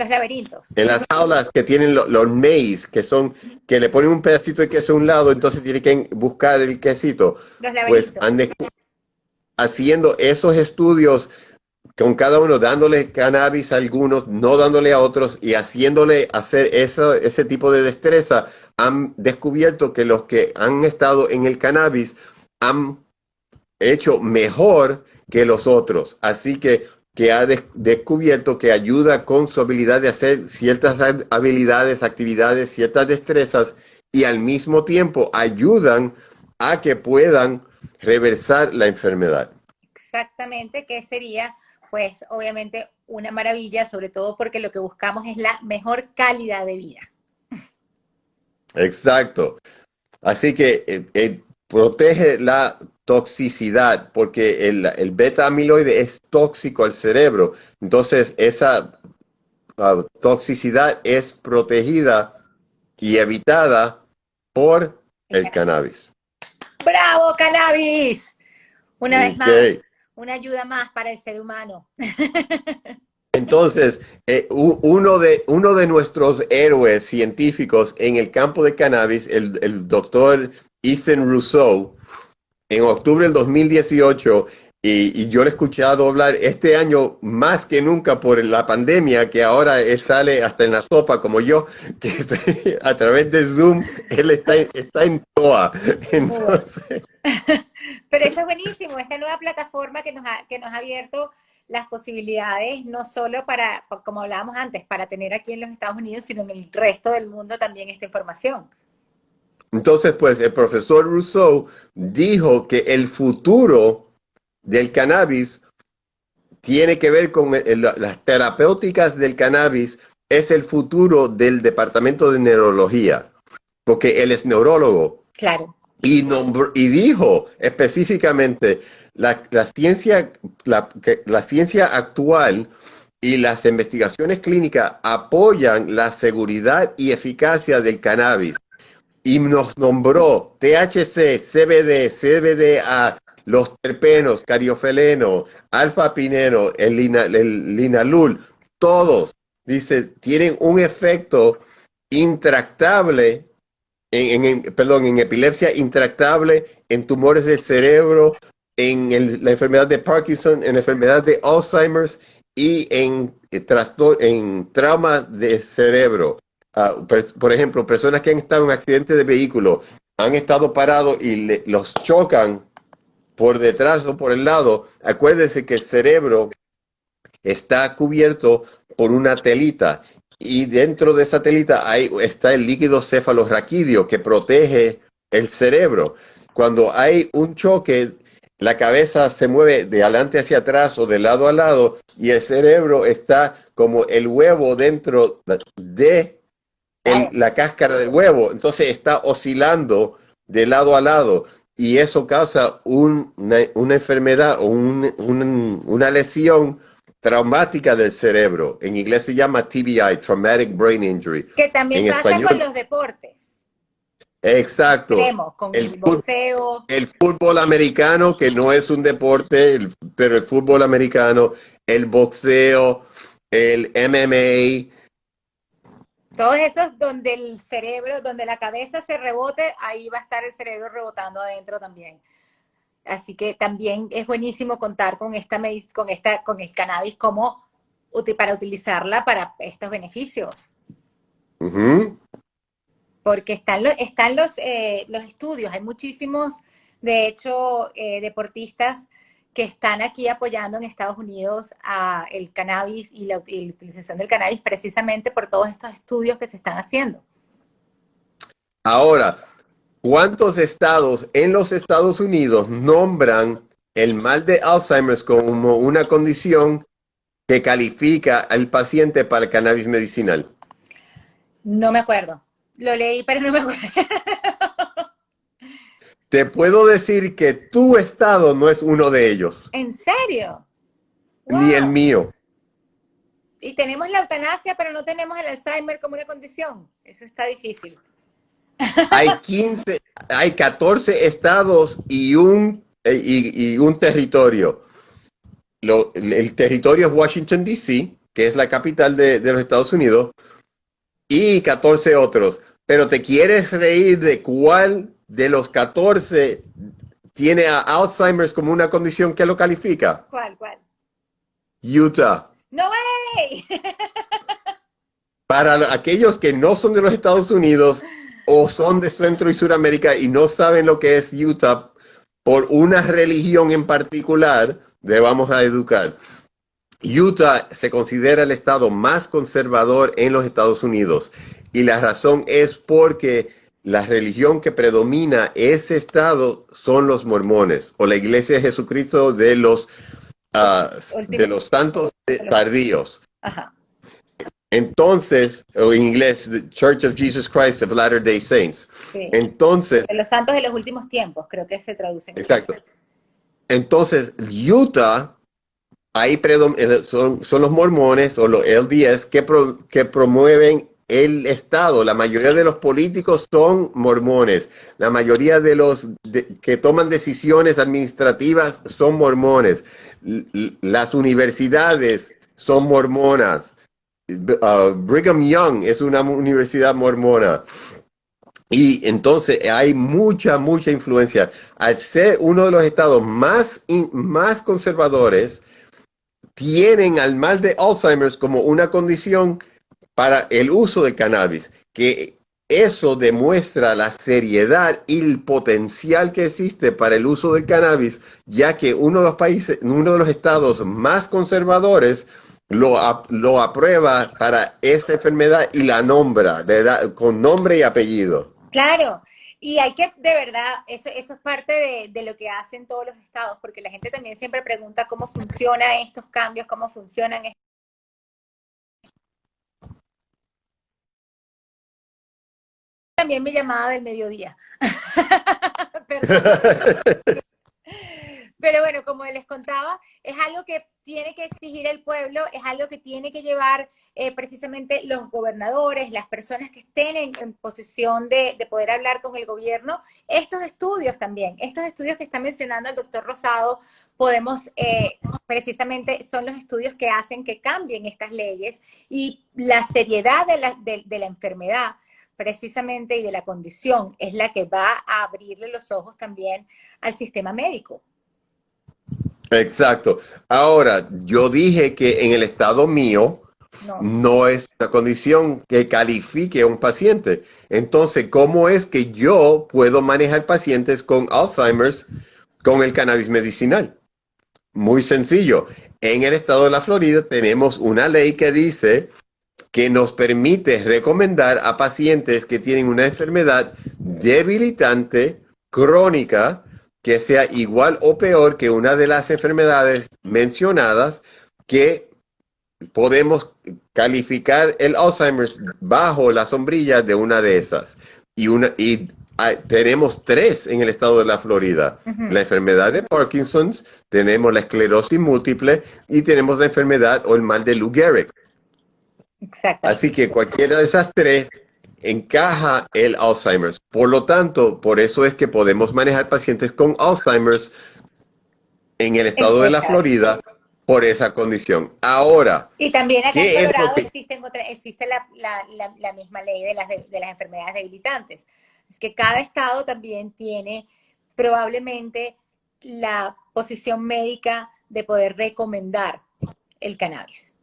laberintos. en las aulas que tienen los maze, que le ponen un pedacito de queso a un lado, entonces tienen que buscar el quesito. Los Pues laberintos. haciendo esos estudios con cada uno, dándole cannabis a algunos, no dándole a otros y haciéndole hacer ese tipo de destreza, han descubierto que los que han estado en el cannabis han hecho mejor que los otros. Así que ha descubierto que ayuda con su habilidad de hacer ciertas habilidades, actividades, ciertas destrezas y al mismo tiempo ayudan a que puedan reversar la enfermedad. Exactamente, que sería, pues, obviamente una maravilla, sobre todo porque lo que buscamos es la mejor calidad de vida. Exacto. Así que protege la toxicidad, porque el beta amiloide es tóxico al cerebro. Entonces, esa toxicidad es protegida y evitada por El el cannabis. cannabis. ¡Bravo, cannabis! Una vez más, Okay. una ayuda más para el ser humano. Entonces, uno de nuestros héroes científicos en el campo de cannabis, el doctor Ethan Rousseau, en octubre del 2018, y yo le he escuchado hablar este año más que nunca por la pandemia, que ahora él sale hasta en la sopa como yo, que a través de Zoom él está en toa. Muy bueno. Entonces, Pero eso es buenísimo, esta nueva plataforma que nos ha abierto las posibilidades, no solo para, como hablábamos antes, para tener aquí en los Estados Unidos, sino en el resto del mundo también esta información. pues el profesor Rousseau dijo que el futuro del cannabis tiene que ver con las terapéuticas del cannabis, es el futuro del departamento de neurología, porque él es neurólogo Claro. y dijo específicamente la ciencia actual y las investigaciones clínicas apoyan la seguridad y eficacia del cannabis y nos nombró THC, CBD, CBDA, los terpenos, cariofileno, alfa-pineno, el linalul, todos, dice, tienen un efecto intractable, en epilepsia intractable, en tumores del cerebro, la enfermedad de Parkinson, en la enfermedad de Alzheimer's y en trauma de cerebro. Por ejemplo, personas que han estado en un accidente de vehículo, han estado parados y los chocan por detrás o por el lado. Acuérdense que el cerebro está cubierto por una telita y dentro de esa telita está el líquido cefalorraquídeo que protege el cerebro. Cuando hay un choque, la cabeza se mueve de adelante hacia atrás o de lado a lado y el cerebro está como el huevo dentro de la cáscara del huevo, entonces está oscilando de lado a lado y eso causa una enfermedad o una lesión traumática del cerebro. En inglés se llama TBI, Traumatic Brain Injury. Que también En pasa con español, los deportes exacto. extremos, con el boxeo. El fútbol americano, que no es un deporte, pero el fútbol americano, el boxeo, el MMA. Todos esos donde el cerebro, donde la cabeza se rebote, ahí va a estar el cerebro rebotando adentro también. Así que también es buenísimo contar con con el cannabis como para utilizarla para estos beneficios. Uh-huh. Porque están los estudios, hay muchísimos, de hecho, deportistas que están aquí apoyando en Estados Unidos a el cannabis y la utilización del cannabis precisamente por todos estos estudios que se están haciendo. Ahora, ¿cuántos estados en los Estados Unidos nombran el mal de Alzheimer como una condición que califica al paciente para el cannabis medicinal? No me acuerdo. Lo leí, pero no me acuerdo. Te puedo decir que tu estado no es uno de ellos, ¿En serio? ni el ¡Wow! mío. Y tenemos la eutanasia, pero no tenemos el Alzheimer como una condición. Eso está difícil. Hay 14 estados y un territorio. el territorio es Washington, D.C., que es la capital de los Estados Unidos, y 14 otros. Pero ¿te quieres reír de cuál de los 14 tiene a Alzheimer's como una condición que lo califica? ¿Cuál, cuál? Utah. ¡No way! Para aquellos que no son de los Estados Unidos o son de Centro y Suramérica y no saben lo que es Utah, por una religión en particular, le vamos a educar. Utah se considera el estado más conservador en los Estados Unidos y la razón es porque la religión que predomina ese estado son los mormones o la Iglesia de Jesucristo de Último. los santos tardíos. Ajá. Entonces, o en inglés, The Church of Jesus Christ of Latter-day Saints. Sí. Entonces, De los santos de los últimos tiempos, creo que se traduce en exacto. Entonces, Utah, ahí son los mormones o los LDS que promueven el Estado. La mayoría de los políticos son mormones. La mayoría de los que toman decisiones administrativas son mormones. Las universidades son mormonas. Brigham Young es una universidad mormona. Y entonces hay mucha influencia. Al ser uno de los estados más conservadores, tienen al mal de Alzheimer's como una condición para el uso de cannabis, que eso demuestra la seriedad y el potencial que existe para el uso del cannabis, ya que uno de los estados más conservadores lo aprueba para esta enfermedad y la nombra, ¿verdad? Con nombre y apellido. Claro, y hay que, de verdad, eso es parte de lo que hacen todos los estados, porque la gente también siempre pregunta cómo funcionan estos cambios, cómo funcionan. También mi llamada del mediodía. Perdón. Pero bueno, como les contaba, es algo que tiene que exigir el pueblo, es algo que tiene que llevar precisamente los gobernadores, las personas que estén en posición de poder hablar con el gobierno. Estos estudios también, estos estudios que está mencionando el doctor Rosado, podemos, precisamente son los estudios que hacen que cambien estas leyes y la seriedad de la enfermedad precisamente y de la condición es la que va a abrirle los ojos también al sistema médico. Exacto. Ahora, yo dije que en el estado mío no es una condición que califique a un paciente. Entonces, ¿cómo es que yo puedo manejar pacientes con Alzheimer's con el cannabis medicinal? Muy sencillo. En el estado de la Florida tenemos una ley que dice que nos permite recomendar a pacientes que tienen una enfermedad debilitante, crónica, que sea igual o peor que una de las enfermedades mencionadas, que podemos calificar el Alzheimer's bajo la sombrilla de una de esas. Y tenemos 3 en el estado de la Florida. La enfermedad de Parkinson's, tenemos la esclerosis múltiple y tenemos la enfermedad o el mal de Lou Gehrig. Así que cualquiera de esas 3 encaja el Alzheimer's. Por lo tanto, por eso es que podemos manejar pacientes con Alzheimer's en el estado de la Florida por esa condición. Ahora, y también acá en Colorado existe la misma ley de las enfermedades debilitantes. Es que cada estado también tiene probablemente la posición médica de poder recomendar el cannabis.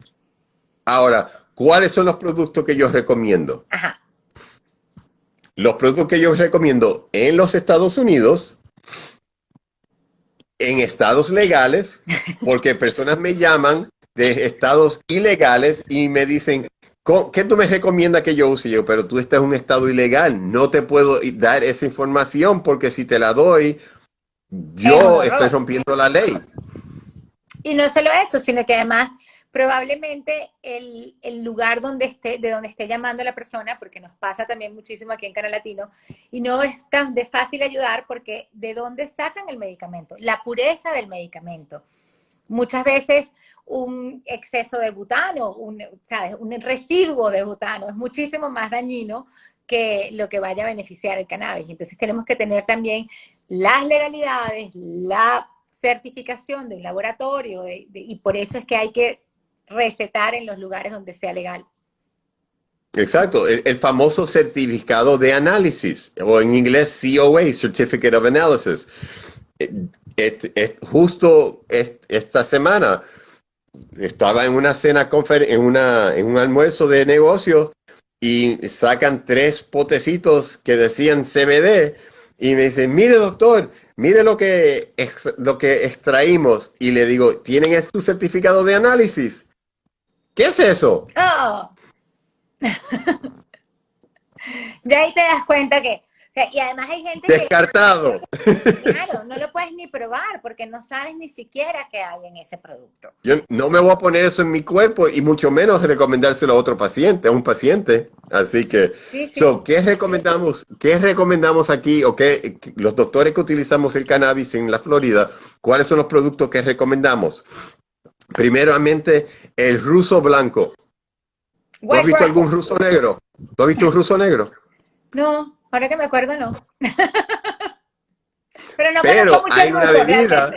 Ahora, ¿cuáles son los productos que yo recomiendo? Ajá. Los productos que yo recomiendo en los Estados Unidos, en estados legales, porque personas me llaman de estados ilegales y me dicen, ¿qué tú me recomiendas que yo use? Yo, pero tú estás en un estado ilegal, no te puedo dar esa información porque si te la doy, yo estoy rompiendo la ley. Y no solo eso, sino que además probablemente el lugar de donde esté llamando la persona, porque nos pasa también muchísimo aquí en Canal Latino, y no es tan de fácil ayudar porque de dónde sacan el medicamento, la pureza del medicamento. Muchas veces un exceso de butano, un residuo de butano es muchísimo más dañino que lo que vaya a beneficiar el cannabis. Entonces tenemos que tener también las legalidades, la certificación de un laboratorio y por eso es que hay que recetar en los lugares donde sea legal. Exacto, el famoso certificado de análisis, o en inglés COA, Certificate of Analysis. Justo esta semana estaba en una cena, en un almuerzo de negocios y sacan 3 potecitos que decían CBD y me dicen, mire doctor, mire lo que extraímos. Y le digo, ¿tienen su certificado de análisis? ¿Qué es eso? ¡Oh! Ya ahí te das cuenta que, o sea, y además hay gente que, Descartado. claro, no lo puedes ni probar porque no sabes ni siquiera qué hay en ese producto. Yo no me voy a poner eso en mi cuerpo y mucho menos recomendárselo a otro paciente, a un paciente. Así que, Sí, sí. ¿qué recomendamos aquí o qué los doctores que utilizamos el cannabis en la Florida, cuáles son los productos que recomendamos? Primeramente, el ruso blanco. ¿Tú has White visto Russian. algún ruso negro? ¿Tú has visto un ruso negro? No, ahora que me acuerdo, no. Pero no conozco Pero mucho el hay una ruso bebida,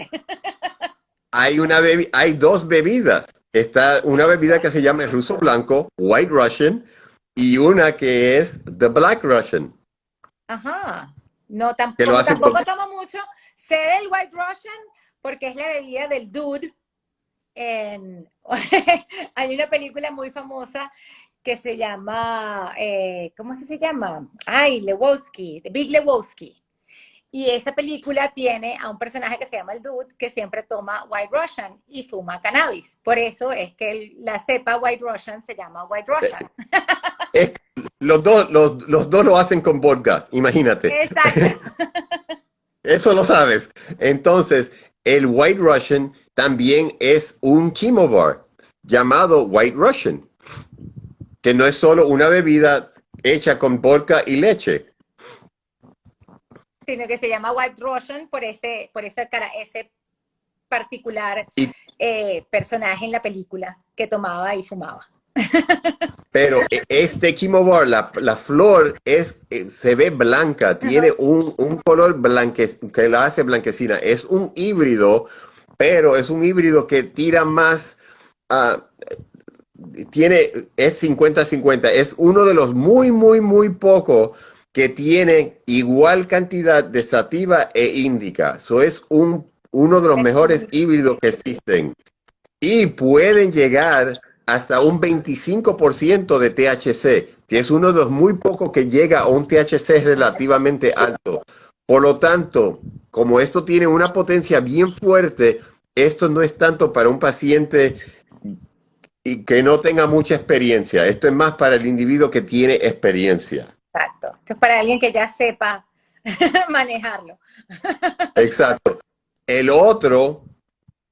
realmente. hay 2 bebidas. Está una bebida que se llama el ruso blanco, White Russian, y una que es the Black Russian, Ajá. No, que lo como hacen con... tampoco tomo mucho, sé del White Russian porque es la bebida del dude. En... Hay una película muy famosa que se llama, ¿cómo es que se llama? Ay, Lebowski, The Big Lebowski. Y esa película tiene a un personaje que se llama el Dude, que siempre toma White Russian y fuma cannabis. Por eso es que la cepa White Russian se llama White Russian. es- los dos lo hacen con vodka, imagínate. Exacto. Eso lo sabes. Entonces, el White Russian también es un chemobar llamado White Russian, que no es solo una bebida hecha con vodka y leche. Sino que se llama White Russian ese particular Y personaje en la película que tomaba y fumaba. Pero este chemobar, la flor se ve blanca, tiene Ajá. un color que la hace blanquecina. Es un híbrido, pero es un híbrido que tira más, ah, es 50-50. Es uno de los muy, muy, muy pocos que tiene igual cantidad de sativa e índica. Eso es uno de los mejores híbridos que existen. Y pueden llegar hasta un 25% de THC, que es uno de los muy pocos que llega a un THC relativamente alto. Por lo tanto, como esto tiene una potencia bien fuerte, esto no es tanto para un paciente y que no tenga mucha experiencia. Esto es más para el individuo que tiene experiencia. Exacto. Esto es para alguien que ya sepa manejarlo. Exacto. El otro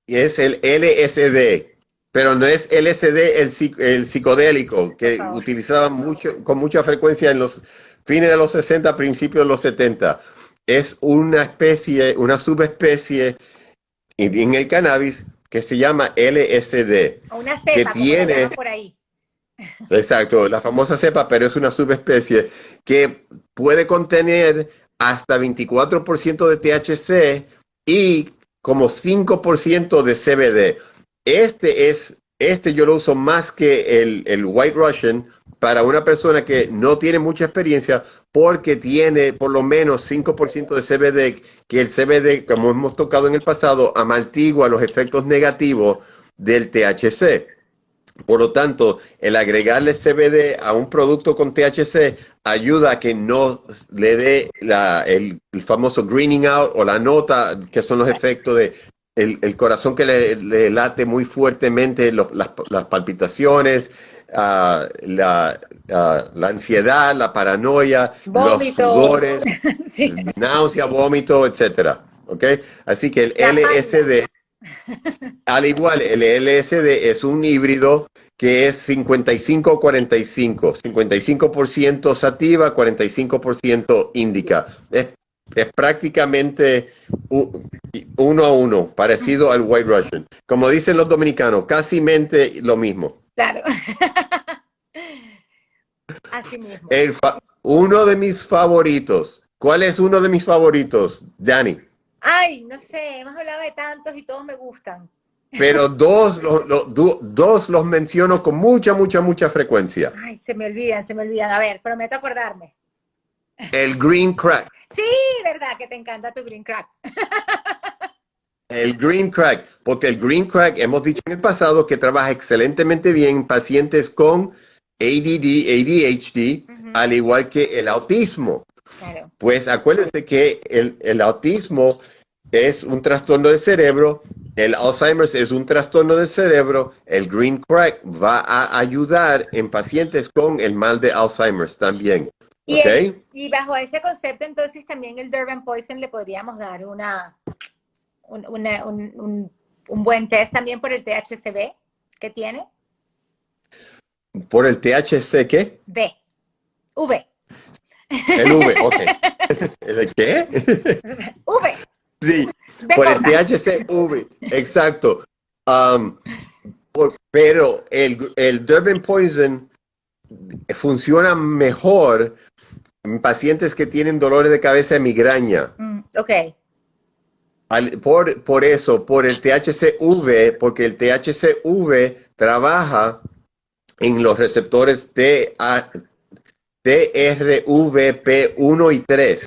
es el LSD, pero no es LSD el psicodélico Por que favor. utilizaban con mucha frecuencia en los fines de los 60, principios de los 70. Es una subespecie en el cannabis que se llama LSD, O una que cepa, como la tiene, llaman por ahí. exacto, la famosa cepa, pero es una subespecie que puede contener hasta 24% de THC y como 5% de CBD. Este yo lo uso más que el White Russian para una persona que no tiene mucha experiencia porque tiene por lo menos 5% de CBD, que el CBD, como hemos tocado en el pasado, amortigua los efectos negativos del THC. Por lo tanto, el agregarle CBD a un producto con THC ayuda a que no le dé el famoso greening out o la nota, que son los efectos de el corazón que le late muy fuertemente, las palpitaciones, la ansiedad, la paranoia, los Vómito. sudores, Sí. náusea, vómito, etcétera. ¿Ok? Así que el La pálida. LSD, al igual, el LSD es un híbrido que es 55-45, 55% sativa, 45% índica. Es prácticamente uno a uno, parecido al White Russian. Como dicen los dominicanos, casi mente lo mismo. Claro. Así mismo. Uno de mis favoritos. ¿Cuál es uno de mis favoritos, Dani? Ay, no sé, hemos hablado de tantos y todos me gustan. pero dos los menciono con mucha frecuencia. Ay, se me olvidan, se me olvidan. A ver, prometo acordarme. El green crack. Sí, verdad que te encanta tu green crack. El green crack, porque el green crack hemos dicho en el pasado que trabaja excelentemente bien en pacientes con ADD, ADHD, al igual que el autismo. Claro. Pues acuérdense que el autismo es un trastorno del cerebro, el Alzheimer's es un trastorno del cerebro, el green crack va a ayudar en pacientes con el mal de Alzheimer's también. Y, ¿Ok? y bajo ese concepto, entonces también el Durban Poison le podríamos dar un buen test también por el THCV que tiene. ¿Por el THC qué? V. V. El V, ok. ¿El qué? V. Sí, V por el corta. THCV, exacto. Um, pero el Durban Poison funciona mejor en pacientes que tienen dolores de cabeza y migraña. Ok. Por eso, por el THCV, porque el THCV trabaja en los receptores TRVP1 y 3.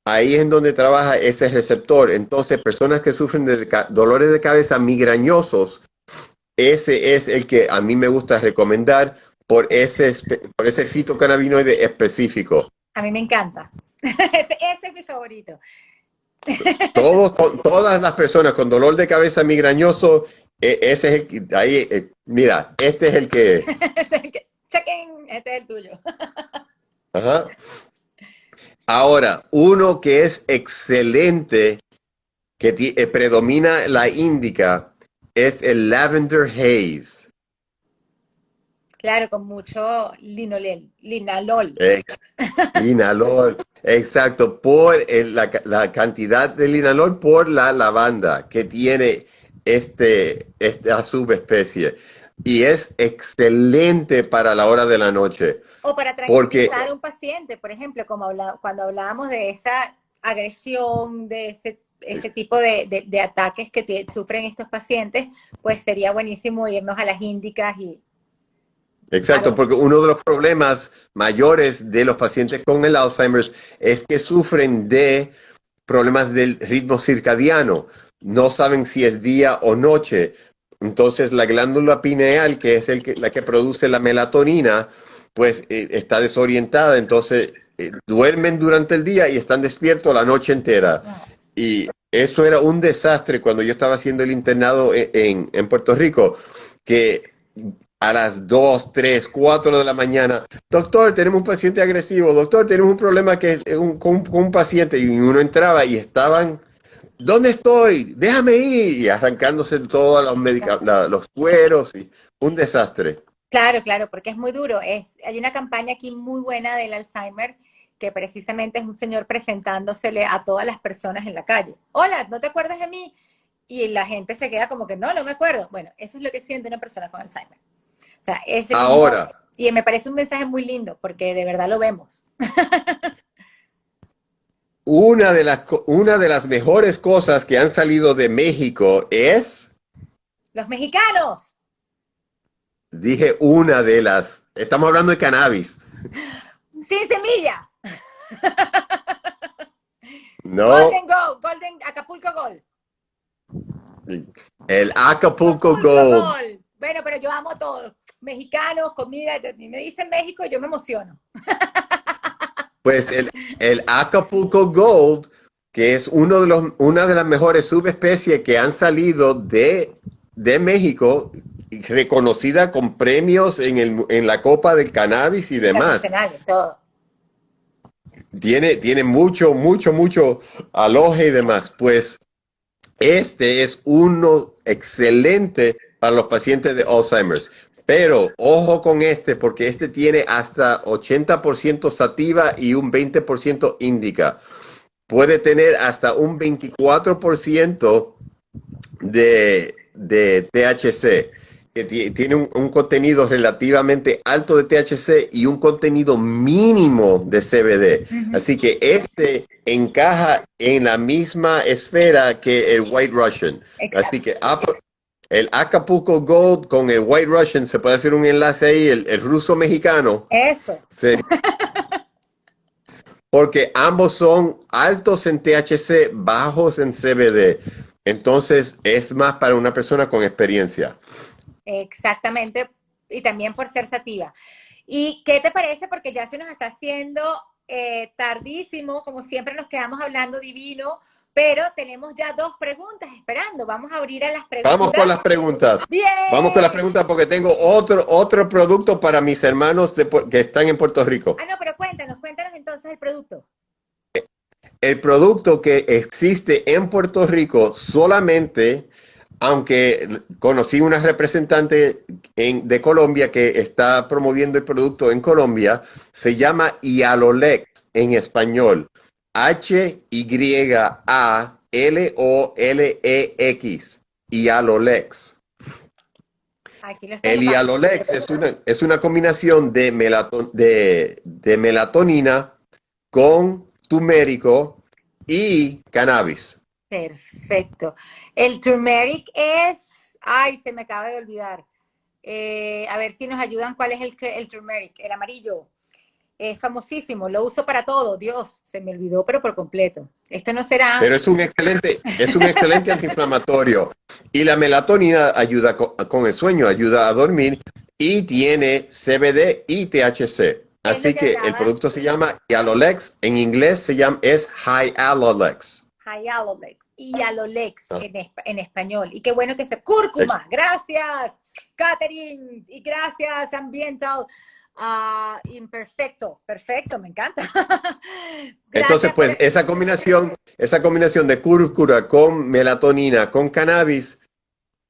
Ahí es en donde trabaja ese receptor. Entonces, personas que sufren de dolores de cabeza migrañosos, ese es el que a mí me gusta recomendar por ese fitocannabinoide específico. A mí me encanta. Ese es mi favorito. Todas las personas con dolor de cabeza migrañoso, ese es el que, ahí, mira, este es el que... Este es el que, chequen, este es el tuyo. Ajá. Ahora, uno que es excelente, que predomina la índica, es el Lavender Haze. Claro, con mucho linalol. Linalol, exacto, por la cantidad de linalol por la lavanda que tiene esta subespecie. Y es excelente para la hora de la noche. O para Porque, tranquilizar a un paciente, por ejemplo, como cuando hablábamos de esa agresión, de ese tipo de ataques que sufren estos pacientes, pues sería buenísimo irnos a las índicas y... exacto, Claro. porque uno de los problemas mayores de los pacientes con el Alzheimer's es que sufren de problemas del ritmo circadiano. No saben si es día o noche. Entonces, la glándula pineal, que es la que produce la melatonina, pues está desorientada. Entonces, duermen durante el día y están despiertos la noche entera. Y eso era un desastre cuando yo estaba haciendo el internado en Puerto Rico, que a las 2, 3, 4 de la mañana, doctor, tenemos un paciente agresivo, doctor, tenemos un problema con un paciente, y uno entraba y estaban, ¿dónde estoy? Déjame ir, y arrancándose todos los cueros, y un desastre. Claro, claro, porque es muy duro. Hay una campaña aquí muy buena del Alzheimer que precisamente es un señor presentándosele a todas las personas en la calle. Hola, ¿no te acuerdas de mí? Y la gente se queda como que no, no me acuerdo. Bueno, eso es lo que siente una persona con Alzheimer. O sea, ese mismo, Ahora, y me parece un mensaje muy lindo porque de verdad lo vemos. una de las mejores cosas que han salido de México es, Los mexicanos, dije estamos hablando de cannabis, sin semilla. ¿no? Golden, Acapulco Gold. El Acapulco Acapulco Gold. Gold. Bueno, pero yo amo todo. Mexicanos, comida, me dicen México y yo me emociono. Pues el Acapulco Gold, que es una de las mejores subespecies que han salido de México, reconocida con premios en la Copa del Cannabis y demás. Todo. Tiene mucho aloje y demás. Pues este es uno excelente para los pacientes de Alzheimer's. Pero ojo con porque este tiene hasta 80% sativa y un 20% índica. Puede tener hasta un 24% de THC. que tiene un contenido relativamente alto de THC y un contenido mínimo de CBD. Ujú. Así que este encaja en la misma esfera que el White Russian. Así Exacto. que el Acapulco Gold con el White Russian, se puede hacer un enlace ahí, el ruso mexicano, Eso. porque ambos son altos en THC, bajos en CBD. Entonces es más para una persona con experiencia. Exactamente, y también por ser sativa. ¿Y qué te parece? Porque ya se nos está haciendo tardísimo, como siempre nos quedamos hablando divino, pero tenemos ya dos preguntas esperando. Vamos a abrir a las Vamos con preguntas. las preguntas. Bien. Vamos con las preguntas porque tengo otro producto para mis hermanos que están en Puerto Rico. Ah, no, pero cuéntanos entonces el producto. El producto que existe en Puerto Rico solamente, aunque conocí una representante de Colombia que está promoviendo el producto en Colombia, se llama Hyalolex en español. Hyalolex. Hyalolex. Aquí lo está El anotando. Hyalolex es una combinación de melatonina con turmérico y cannabis. Perfecto. El turmeric es, ay, se me acaba de olvidar. A ver si nos ayudan cuál es el turmeric, el amarillo. Es famosísimo, lo uso para todo. Dios, se me olvidó, pero por completo. Esto no será. Pero es un excelente antiinflamatorio. Y la melatonina ayuda con el sueño, ayuda a dormir y tiene CBD y THC. Es lo Así que que el hablaba. producto se llama Hyalolex, en inglés es Hyalolex. Hyalolex y Alolex Ah, en español. Y qué bueno que se... eh, Cúrcuma, gracias, Catherine, y gracias, Ambiental. Imperfecto, perfecto, me encanta. Entonces, Gracias por... pues esa combinación de cúrcuma con melatonina, con cannabis,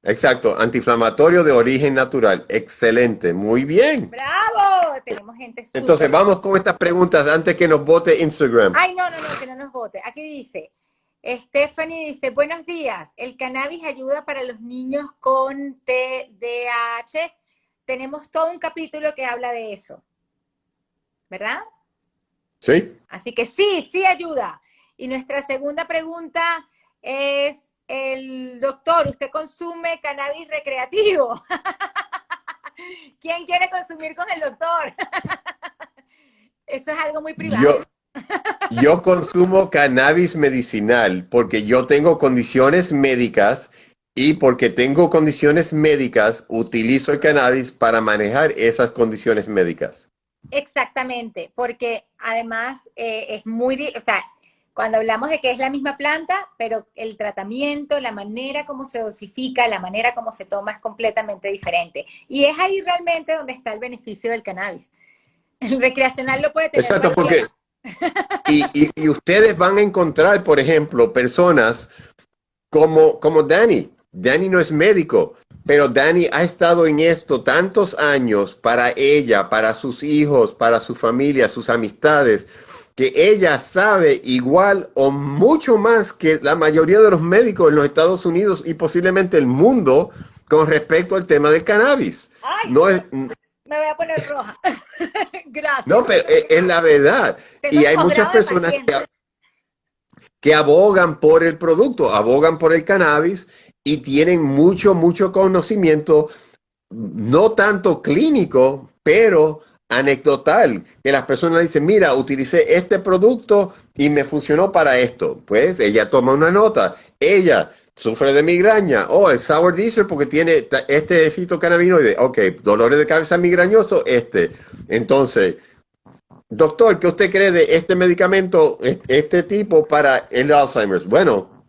exacto, antiinflamatorio de origen natural. Excelente, muy bien. ¡Bravo! Tenemos gente Entonces, súper... vamos con estas preguntas antes que nos vote Instagram. Ay, no, no, no, que no nos vote. Aquí dice, Stephanie dice, buenos días, ¿el cannabis ayuda para los niños con TDAH? Tenemos todo un capítulo que habla de eso, ¿verdad? ¿Sí? Así que sí, sí ayuda. Y nuestra segunda pregunta es, el doctor, ¿usted consume cannabis recreativo? ¿Quién quiere consumir con el doctor? Eso es algo muy privado. Yo, yo consumo cannabis medicinal porque yo tengo condiciones médicas y porque tengo condiciones médicas utilizo el cannabis para manejar esas condiciones médicas. Exactamente, porque además es muy, o sea, cuando hablamos de que es la misma planta, pero el tratamiento, la manera como se dosifica, la manera como se toma es completamente diferente. Y es ahí realmente donde está el beneficio del cannabis. El recreacional lo puede tener Exacto, porque cualquiera. y ustedes van a encontrar, por ejemplo, personas como Danny. Danny no es médico, pero Danny ha estado en esto tantos años para ella, para sus hijos, para su familia, sus amistades, que ella sabe igual o mucho más que la mayoría de los médicos en los Estados Unidos y posiblemente el mundo con respecto al tema del cannabis. Ay, No es, me voy a poner roja. no, Gracias. pero es la verdad. Tengo Y el hay muchas posgrado de personas paciente. que abogan por el producto, abogan por el cannabis y tienen mucho conocimiento, no tanto clínico, pero anecdotal, que las personas dicen, mira, utilicé este producto y me funcionó para esto. Pues ella toma una nota, ella sufre de migraña, el sour diesel porque tiene este fitocannabinoide, ok, dolores de cabeza migrañoso, entonces... Doctor, ¿qué usted cree de este medicamento, este tipo para el Alzheimer's? Bueno,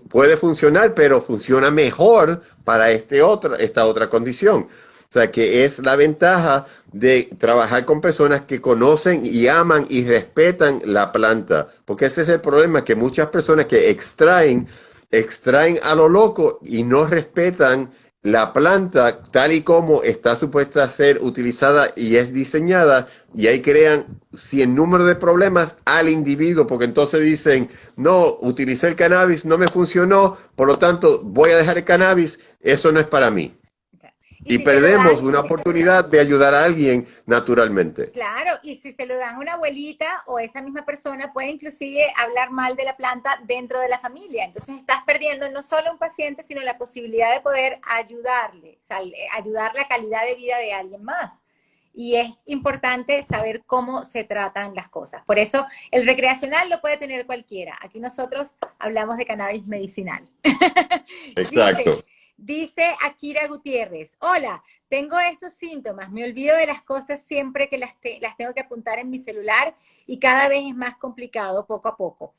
puede funcionar, pero funciona mejor para esta otra condición. O sea, que es la ventaja de trabajar con personas que conocen y aman y respetan la planta. Porque ese es el problema, que muchas personas que extraen a lo loco y no respetan la planta tal y como está supuesta a ser utilizada y es diseñada, y ahí crean cien número de problemas al individuo, porque entonces dicen, no, utilicé el cannabis, no me funcionó, por lo tanto voy a dejar el cannabis, eso no es para mí. Y y si se lo perdemos dan, una oportunidad de ayudar a alguien naturalmente. claro, y si se lo dan a una abuelita o esa misma persona, puede inclusive hablar mal de la planta dentro de la familia. Entonces estás perdiendo no solo un paciente, sino la posibilidad de poder ayudarle, o sea, ayudar la calidad de vida de alguien más. Y es importante saber cómo se tratan las cosas. Por eso el recreacional lo puede tener cualquiera. Aquí nosotros hablamos de cannabis medicinal. Dice, Exacto. dice Akira Gutiérrez, hola, tengo esos síntomas, me olvido de las cosas siempre que las tengo que apuntar en mi celular y cada vez es más complicado poco a poco.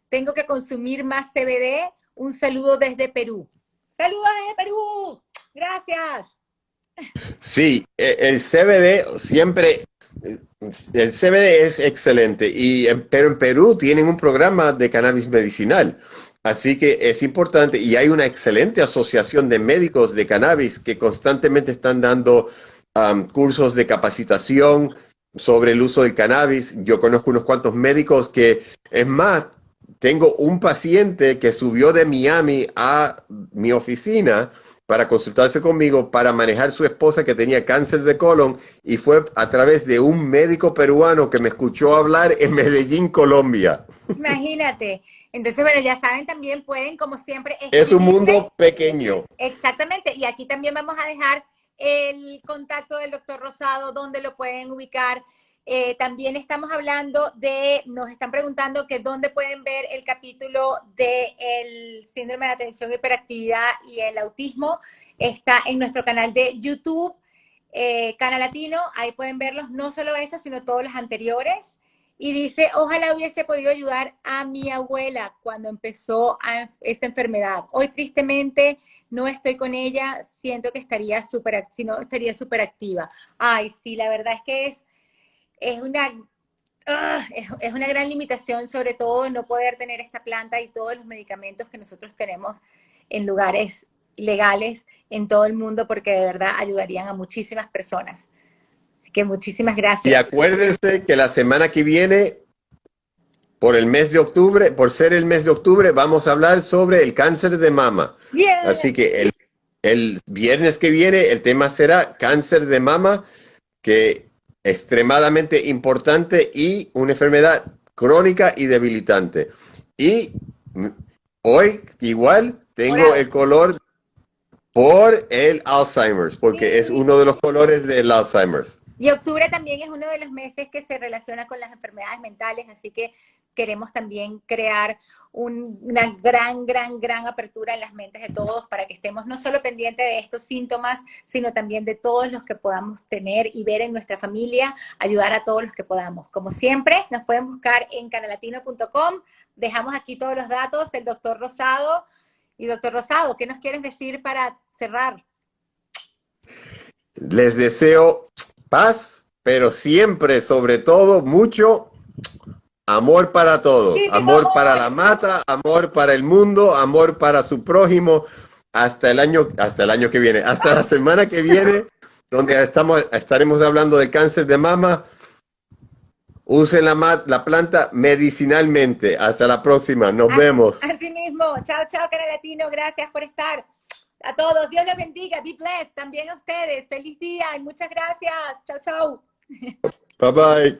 Tengo que consumir más CBD. Un saludo desde Perú. Saludos desde Perú. Gracias. Sí, el CBD siempre, el CBD es excelente, pero en Perú tienen un programa de cannabis medicinal, así que es importante y hay una excelente asociación de médicos de cannabis que constantemente están dando cursos de capacitación sobre el uso del cannabis. Yo conozco unos cuantos médicos que, es más, tengo un paciente que subió de Miami a mi oficina para consultarse conmigo para manejar su esposa que tenía cáncer de colon y fue a través de un médico peruano que me escuchó hablar en Medellín, Colombia. Imagínate. Entonces, bueno, ya saben, también pueden, como siempre, Es un escribirme. mundo pequeño. Exactamente. Y aquí también vamos a dejar el contacto del doctor Rosado, donde lo pueden ubicar. También estamos hablando nos están preguntando que dónde pueden ver el capítulo del síndrome de atención, hiperactividad y el autismo. Está en nuestro canal de YouTube, Canal Latino. Ahí pueden verlos, no solo eso, sino todos los anteriores. Y dice, ojalá hubiese podido ayudar a mi abuela cuando empezó esta enfermedad. Hoy tristemente no estoy con ella, siento que estaría súper, si no, estaría súper activa. Ay, sí, la verdad es que es una, es una gran limitación, sobre todo no poder tener esta planta y todos los medicamentos que nosotros tenemos en lugares legales en todo el mundo, porque de verdad ayudarían a muchísimas personas. Así que muchísimas Y gracias. acuérdense que la semana que viene, por el mes de octubre, por ser el mes de octubre, vamos a hablar sobre el cáncer de mama. Bien. Así que el viernes que viene el tema será cáncer de mama, que es extremadamente importante y una enfermedad crónica y debilitante. Y hoy igual tengo Morado. el color por el Alzheimer's, porque es Sí. uno de los colores del Alzheimer's. Y octubre también es uno de los meses que se relaciona con las enfermedades mentales, así que queremos también crear una gran apertura en las mentes de todos para que estemos no solo pendientes de estos síntomas, sino también de todos los que podamos tener y ver en nuestra familia, ayudar a todos los que podamos. Como siempre, nos pueden buscar en canalatino.com. Dejamos aquí todos los datos del doctor Rosado. Y doctor Rosado, ¿qué nos quieres decir para cerrar? Les deseo paz, pero siempre, sobre todo, mucho amor para todos. Muchísimo Amor para amor. la mata, amor para el mundo, amor para su prójimo. Hasta el año que viene, hasta la semana que viene, donde estaremos hablando de cáncer de mama. Usen la planta medicinalmente. Hasta la próxima. Nos vemos. Así mismo. Chao, chao, Canal Latino. Gracias por estar. A todos. Dios les bendiga. Be blessed. También a ustedes. Feliz día y muchas gracias. Chao, chao. Bye bye.